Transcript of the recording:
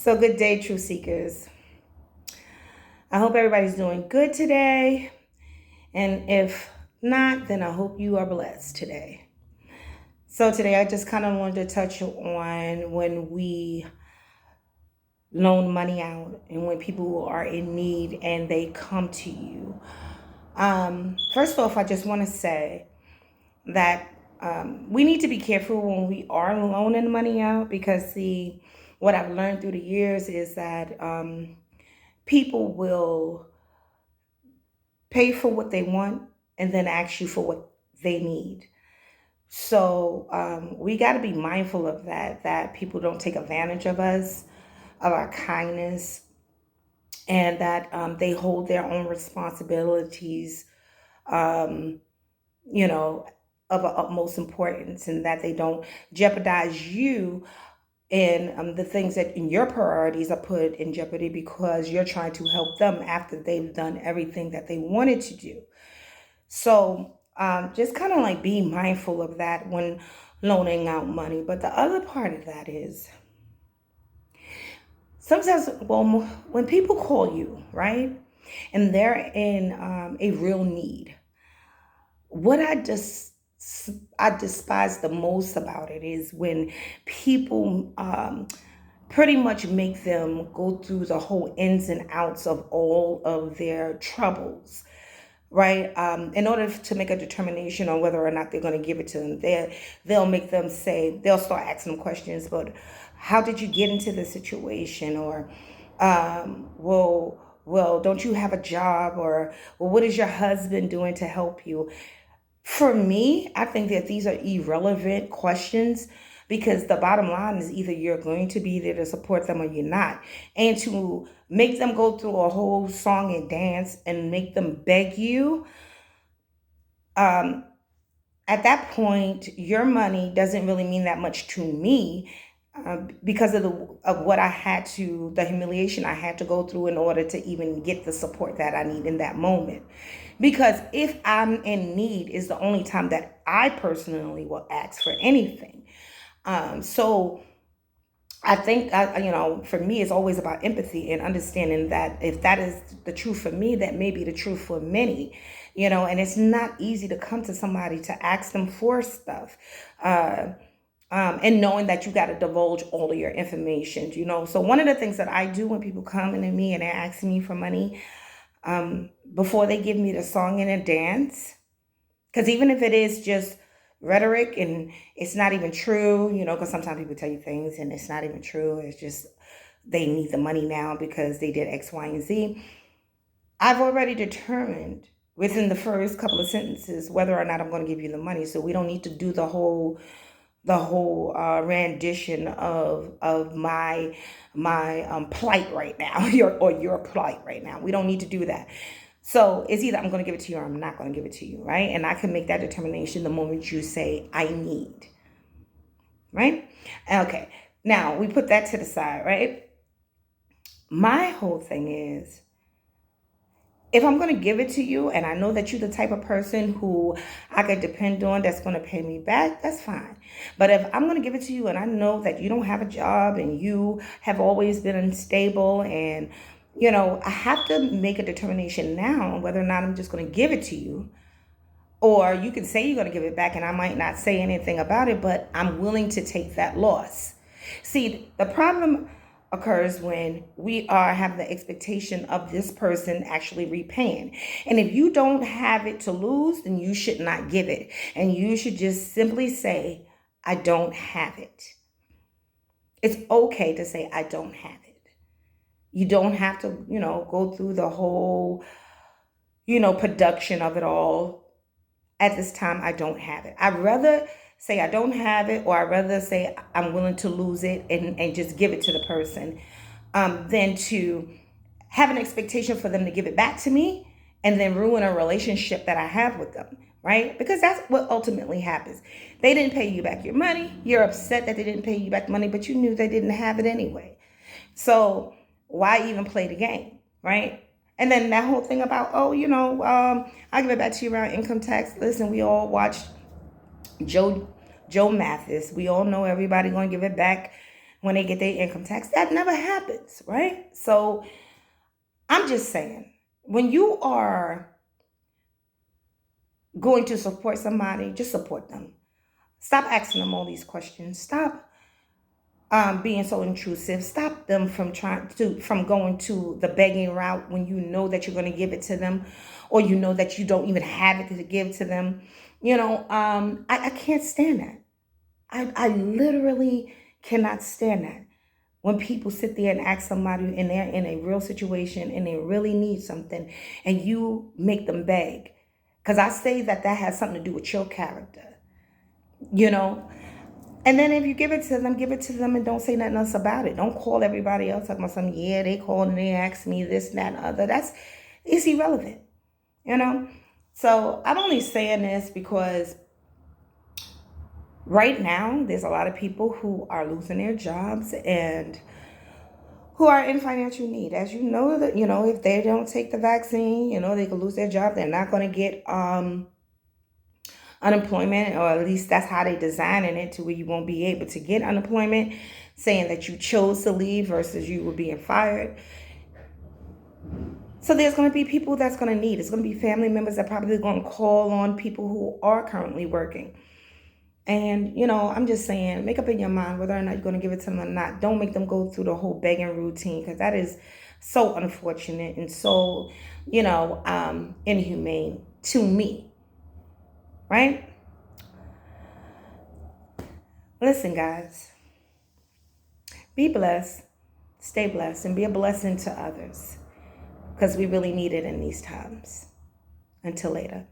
So, good day, Truth Seekers. I hope everybody's doing good today. And if not, then I hope you are blessed today. So, today I just kind of wanted to touch on when we loan money out and when people are in need and they come to you. First off, I just want to say that we need to be careful when we are loaning money out because, see, what I've learned through the years is that people will pay for what they want and then ask you for what they need. So we got to be mindful of that people don't take advantage of us, of our kindness, and that they hold their own responsibilities, um, you know, of utmost importance, and that they don't jeopardize you and the things that in your priorities are put in jeopardy because you're trying to help them after they've done everything that they wanted to do. So just kind of like be mindful of that when loaning out money. But the other part of that is sometimes, well, when people call you, right, and they're in a real need, what I despise the most about it is when people pretty much make them go through the whole ins and outs of all of their troubles, right? In order to make a determination on whether or not they're going to give it to them, they'll make them say, they'll start asking them questions, but how did you get into the situation? Or, well, don't you have a job? Or, well, what is your husband doing to help you? For me, I think that these are irrelevant questions because the bottom line is either you're going to be there to support them or you're not. And to make them go through a whole song and dance and make them beg you, um, at that point, your money doesn't really mean that much to me because of what I had to, the humiliation I had to go through in order to even get the support that I need in that moment. Because if I'm in need, is the only time that I personally will ask for anything. So I think, for me, it's always about empathy and understanding that if that is the truth for me, that may be the truth for many, and it's not easy to come to somebody to ask them for stuff. Uh, and knowing that you got to divulge all of your information, So one of the things that I do when people come into me and they're asking me for money, before they give me the song and a dance, because even if it is just rhetoric and it's not even true, because sometimes people tell you things and it's not even true. It's just they need the money now because they did X, Y, and Z. I've already determined within the first couple of sentences whether or not I'm going to give you the money. So we don't need to do the whole rendition of my plight right now, your plight right now. We don't need to do that. So it's either I'm going to give it to you or I'm not going to give it to you, right? And I can make that determination the moment you say I need, right? Okay. Now we put that to the side, right? My whole thing is, if I'm going to give it to you and I know that you're the type of person who I could depend on that's going to pay me back, that's fine. But if I'm going to give it to you and I know that you don't have a job and you have always been unstable and, I have to make a determination now whether or not I'm just going to give it to you. Or you can say you're going to give it back and I might not say anything about it, but I'm willing to take that loss. See, the problem occurs when we are have the expectation of this person actually repaying. And if you don't have it to lose, then you should not give it. And you should just simply say, I don't have it. It's okay to say, I don't have it. You don't have to, go through the whole, production of it all. At this time, I don't have it. I'd rather say I don't have it, or I'd rather say I'm willing to lose it and just give it to the person, than to have an expectation for them to give it back to me and then ruin a relationship that I have with them, right? Because that's what ultimately happens. They didn't pay you back your money. You're upset that they didn't pay you back money, but you knew they didn't have it anyway. So why even play the game, right? And then that whole thing about, I'll give it back to you around income tax. Listen, we all watched Joe Mathis. We all know everybody gonna give it back when they get their income tax. That never happens, right? So I'm just saying, when you are going to support somebody, just support them. Stop asking them all these questions. Stop being so intrusive. Stop them from going to the begging route when you know that you're going to give it to them, or you know that you don't even have it to give to them. I can't stand that. I literally cannot stand that. When people sit there and ask somebody and they're in a real situation and they really need something and you make them beg. Because I say that has something to do with your character, you know? And then if you give it to them and don't say nothing else about it. Don't call everybody else talking about something. Yeah, they called and they asked me this, that, and the other. It's irrelevant, you know? So I'm only saying this because right now there's a lot of people who are losing their jobs and who are in financial need. As you know, that if they don't take the vaccine, they could lose their job. They're not going to get unemployment, or at least that's how they designing it, to where you won't be able to get unemployment, saying that you chose to leave versus you were being fired. So there's going to be people that's going to need. It's going to be family members that probably going to call on people who are currently working. And, I'm just saying, make up in your mind whether or not you're going to give it to them or not. Don't make them go through the whole begging routine, because that is so unfortunate and so, inhumane to me. Right? Listen, guys, be blessed, stay blessed, and be a blessing to others, because we really need it in these times. Until later.